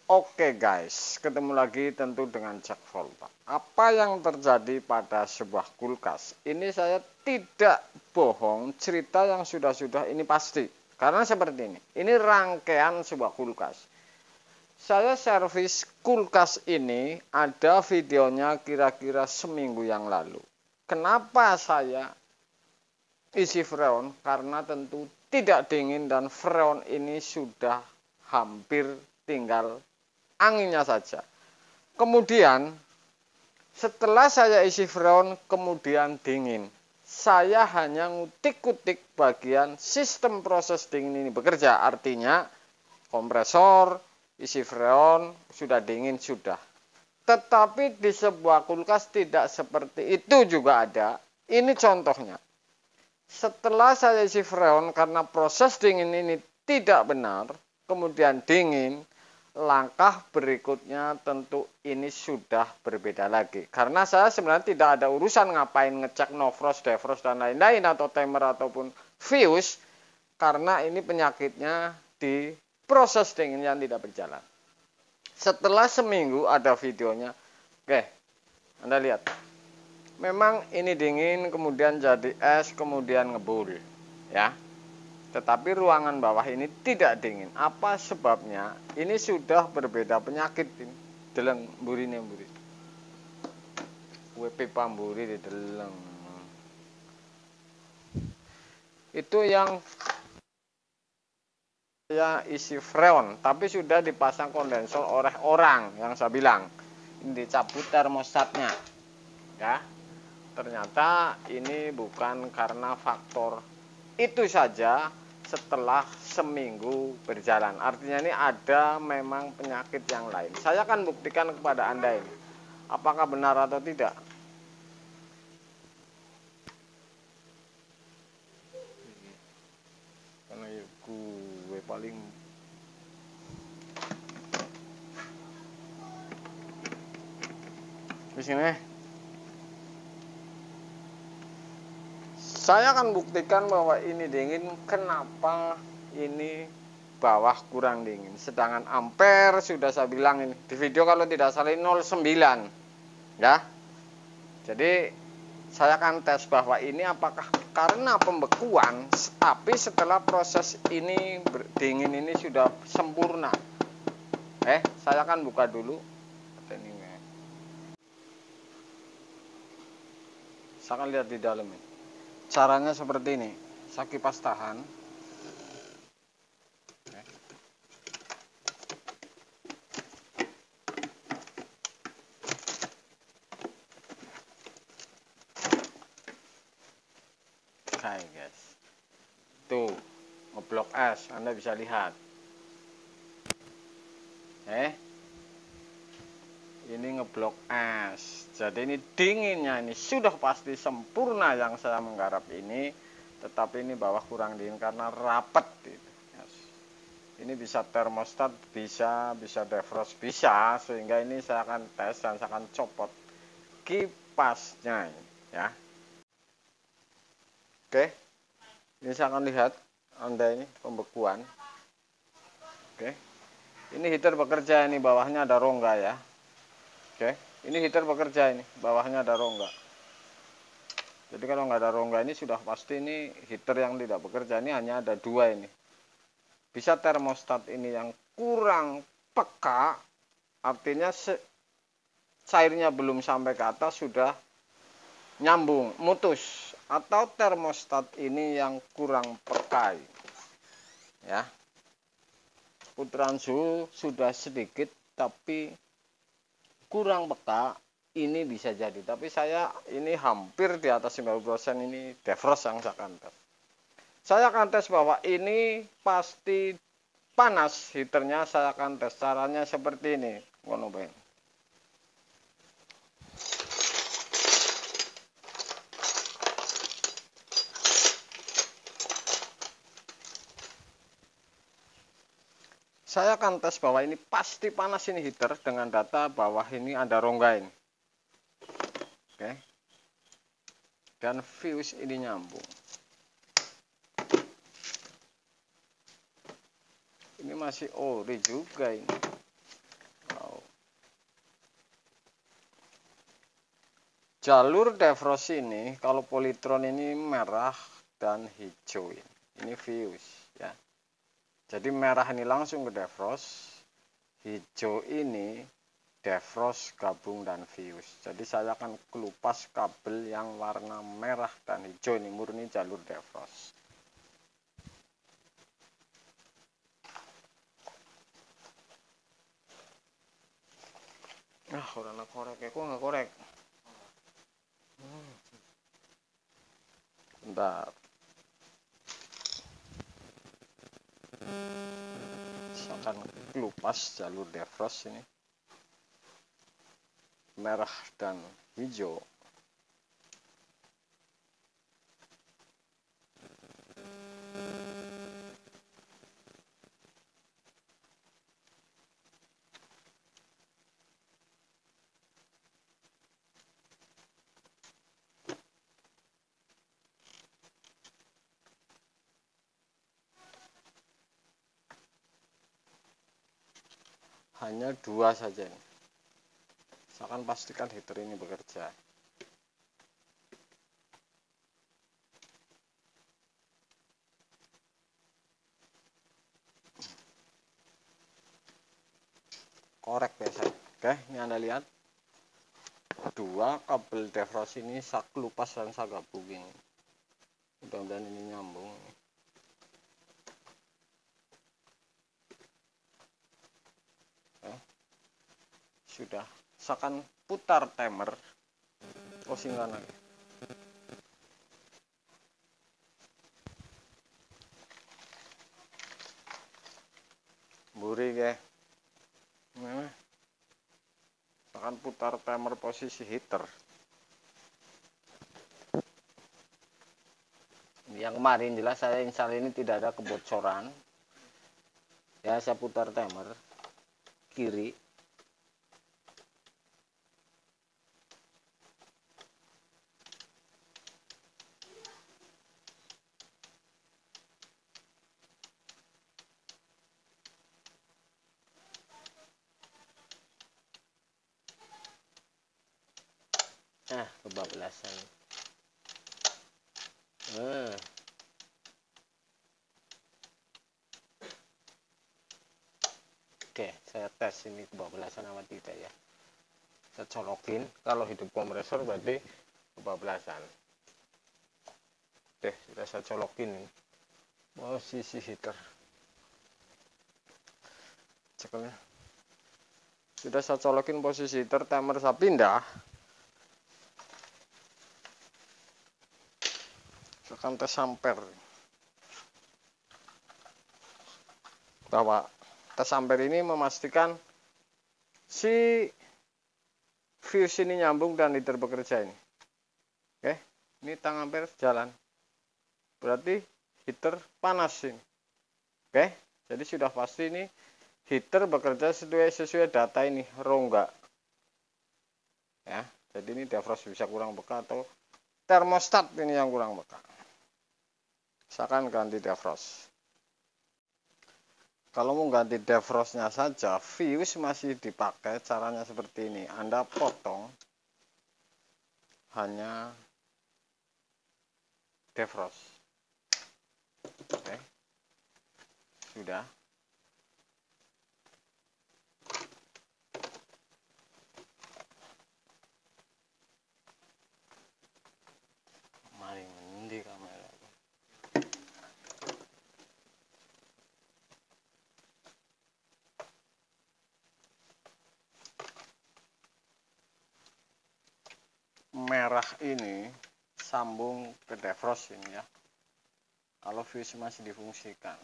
Oke guys, ketemu lagi tentu dengan Jack Volta. Apa yang terjadi pada sebuah kulkas? Ini saya tidak bohong, cerita yang sudah-sudah ini pasti. Karena seperti ini. Ini rangkaian sebuah kulkas. Saya servis kulkas ini ada videonya kira-kira seminggu yang lalu. Kenapa saya isi freon? Karena tentu tidak dingin dan freon ini sudah hampir tinggal anginnya saja. Kemudian setelah saya isi freon kemudian dingin, saya hanya ngutik-ngutik bagian sistem proses dingin ini bekerja. Artinya kompresor, isi freon, sudah dingin sudah. Tetapi di sebuah kulkas tidak seperti itu juga ada. Ini contohnya. Setelah saya isi freon karena proses dingin ini tidak benar, kemudian dingin, langkah berikutnya tentu ini sudah berbeda lagi. Karena saya sebenarnya tidak ada urusan ngapain ngecek no frost, defrost dan lain-lain atau timer ataupun fuse, karena ini penyakitnya di proses dingin yang tidak berjalan. Setelah seminggu ada videonya. Oke, Anda lihat. Memang ini dingin kemudian jadi es kemudian ngebul, ya. Tetapi ruangan bawah ini tidak dingin. Apa sebabnya? Ini sudah berbeda penyakit ini. Deleng burine mburi. WP pamburi di deleng. Itu yang saya isi freon, tapi sudah dipasang kondensor oleh orang yang saya bilang. Ini dicabut termostatnya. Ya. Ternyata ini bukan karena faktor itu saja setelah seminggu berjalan. Artinya ini ada memang penyakit yang lain. Saya akan buktikan kepada Anda ini. Apakah benar atau tidak. Karena ya gue paling di sini. Saya akan buktikan bahwa ini dingin. Kenapa ini bawah kurang dingin? Sedangkan ampere sudah saya bilang ini di video kalau tidak salah 0,9, ya. Jadi saya akan tes bahwa ini apakah karena pembekuan, tapi setelah proses ini dingin ini sudah sempurna. Saya akan buka dulu. Saya akan lihat di dalam ini. Caranya seperti ini. Saya kipas tahan. Oke guys. Tuh, ngeblok es. Anda bisa lihat. Ini ngeblok es. Jadi ini dinginnya ini sudah pasti sempurna yang saya menggarap ini. Tetapi ini bawah kurang dingin karena rapet gitu. Yes. Ini bisa termostat, bisa defrost, bisa. Sehingga ini saya akan tes dan saya akan copot kipasnya ya. Oke. Ini saya akan lihat Anda ini pembekuan. Oke. Ini heater bekerja, ini bawahnya ada rongga ya. Oke, ini heater bekerja ini, bawahnya ada rongga. Jadi kalau nggak ada rongga ini sudah pasti ini heater yang tidak bekerja. Ini hanya ada dua ini. Bisa termostat ini yang kurang peka, artinya cairnya belum sampai ke atas sudah nyambung, mutus. Atau termostat ini yang kurang peka. Ya. Putaran suhu sudah sedikit tapi kurang peka, ini bisa jadi. Tapi saya ini hampir di atas 90% ini defrost yang saya akan tes. Saya akan tes bahwa ini pasti panas heaternya. Saya akan tes caranya seperti ini. Saya akan tes bahwa ini pasti panas ini heater dengan data bawah ini ada rongga ini. Oke. Dan fuse ini nyambung. Ini masih ori juga ini. jalur defrost ini kalau polytron ini merah dan hijau ini fuse ya. Jadi merah ini langsung ke defrost, hijau ini defrost gabung dan fuse. Jadi saya akan kelupas kabel yang warna merah dan hijau ini murni jalur defrost. Nah, orang korek, kok nggak korek. Bentar. Saya akan kelupas jalur defrost ini. Merah dan hijau. Hanya 2 saja ini. Saya akan pastikan heater ini bekerja. Korek biasa. Oke, ini Anda lihat. 2 kabel defrost ini saya kelupas dan saya gabungin. Mudah-mudahan ini nyambung. Sudah, saya akan putar timer. Closingkan lagi. Buri ya. Nah, saya akan putar timer posisi heater. Yang kemarin jelas saya install ini tidak ada kebocoran. Ya, saya putar timer kiri. Kebablasan. Oke, saya tes ini kebablasan apa tidak ya. Saya colokin, kalau hidup kompresor berarti kebablasan. Oke, sudah saya colokin nih posisi heater. Cekelnya. Sudah saya colokin posisi heater, timer saya pindah. Saya akan tes ampere. Bahwa tes ampere ini memastikan si fuse ini nyambung dan heater bekerja ini. Oke, ini tang ampere jalan. Berarti heater panas ini. Oke, jadi sudah pasti ini heater bekerja sesuai data ini, rongga. Ya, jadi ini defrost bisa kurang peka atau termostat ini yang kurang peka. Saya akan ganti defrost. Kalau mau ganti defrostnya saja, fuse masih dipakai, caranya seperti ini. Anda potong hanya defrost. Oke. Sudah. Mari mendi kamera. Merah ini sambung ke defrost ini ya. Kalau fuse masih difungsikan.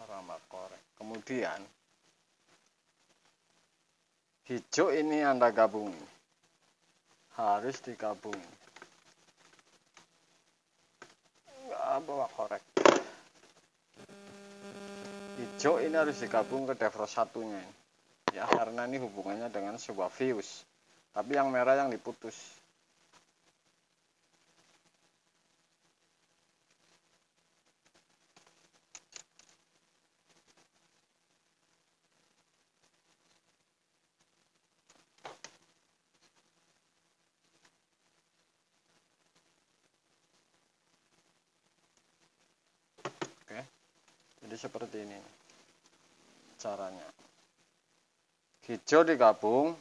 Rambak korek. Kemudian hijau ini Anda gabung, harus digabung. Nggak bawa korek. hijau ini harus digabung ke defrost satunya ya, karena ini hubungannya dengan sebuah fuse, tapi yang merah yang diputus. Oke, jadi seperti ini caranya. Hijau digabung,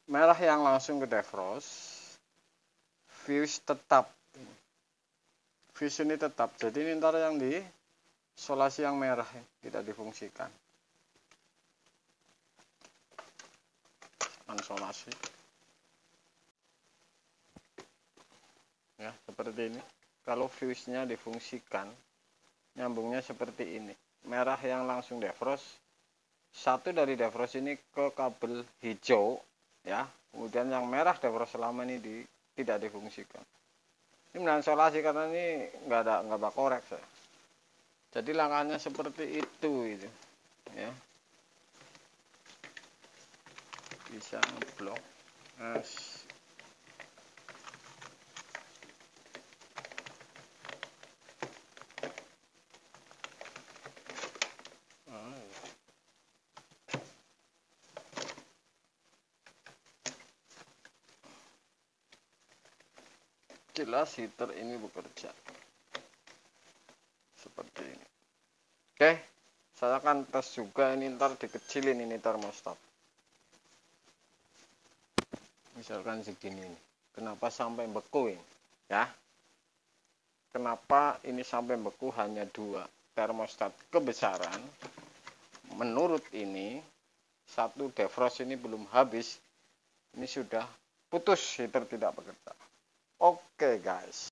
merah yang langsung ke defrost, fuse tetap. Fuse ini tetap, jadi ini ntar yang di isolasi yang merah tidak difungsikan. Isolasi ya, seperti ini. Kalau fuse-nya difungsikan, nyambungnya seperti ini. Merah yang langsung defrost, satu dari defrost ini ke kabel hijau ya, kemudian yang merah defrost selama ini tidak difungsikan. Ini mengisolasi karena ini nggak korek saya. Jadi langkahnya seperti itu ya, bisa ngeblok. Jelas heater ini bekerja seperti ini. Oke, saya akan tes juga ini, ntar dikecilin ini termostat. Misalkan segini ini. Kenapa sampai beku ini? Ya. Kenapa ini sampai beku hanya 2 termostat kebesaran? Menurut ini satu defrost ini belum habis. Ini sudah putus, heater tidak bekerja. Oke guys.